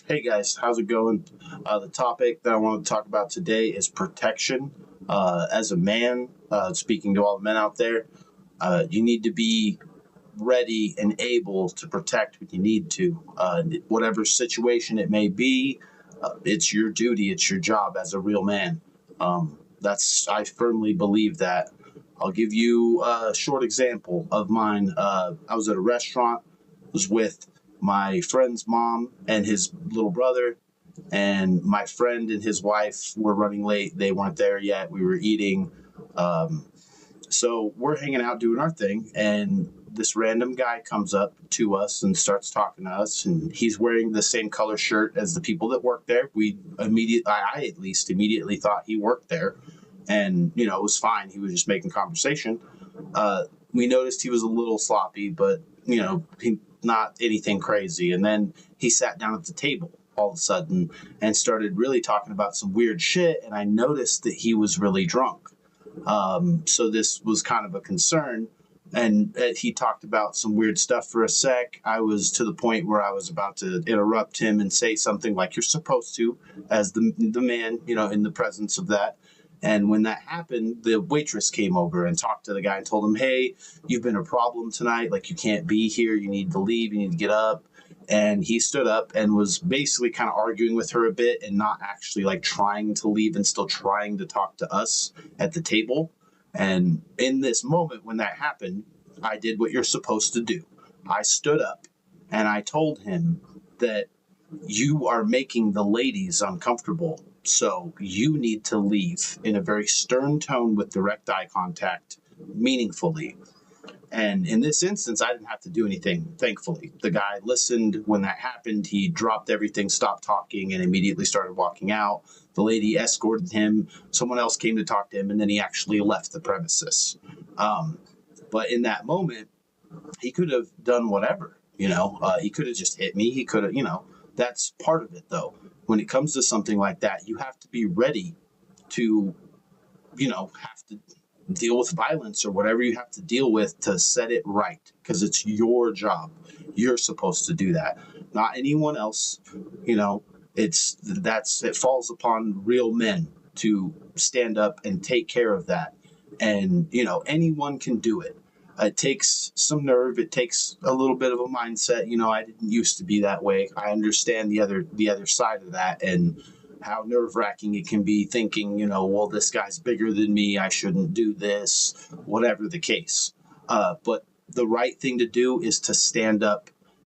Hey guys, how's it going? The topic that I want to talk about today is protection. As a man, speaking to all the men out there, you need to be ready and able to protect when you need to. Whatever situation it may be, it's your duty, it's your job as a real man. I firmly believe that. I'll give you a short example of mine. I was at a restaurant, was with my friend's mom and his little brother, and my friend and his wife were running late. They weren't there yet. We were eating. Um, so we're hanging out doing our thing, and this random guy comes up to us and starts talking to us, and he's wearing the same color shirt as the people that work there. I at least immediately thought he worked there, and it was fine. He was just making conversation. We noticed he was a little sloppy, but not anything crazy. And then he sat down at the table all of a sudden and started really talking about some weird shit. And I noticed that he was really drunk. So this was kind of a concern. And he talked about some weird stuff for a sec. I was to the point where I was about to interrupt him and say something like you're supposed to, as the man, in the presence of that. And when that happened, the waitress came over and talked to the guy and told him, hey, you've been a problem tonight. Like, you can't be here. You need to leave. You need to get up. And he stood up and was basically kind of arguing with her a bit and not actually like trying to leave and still trying to talk to us at the table. And in this moment, when that happened, I did what you're supposed to do. I stood up and I told him that you are making the ladies uncomfortable. So you need to leave in a very stern tone with direct eye contact, meaningfully. And in this instance, I didn't have to do anything, thankfully. The guy listened when that happened. He dropped everything, stopped talking, and immediately started walking out. The lady escorted him. Someone else came to talk to him, and then he actually left the premises. But in that moment, he could have done whatever, he could have just hit me. He could have, that's part of it, though. When it comes to something like that, you have to be ready to, have to deal with violence or whatever you have to deal with to set it right, because it's your job. You're supposed to do that, not anyone else. It falls upon real men to stand up and take care of that. And, anyone can do it. It takes some nerve. It takes a little bit of a mindset. I didn't used to be that way. I understand the other side of that and how nerve-wracking it can be thinking, well, this guy's bigger than me. I shouldn't do this, whatever the case. But the right thing to do is to stand up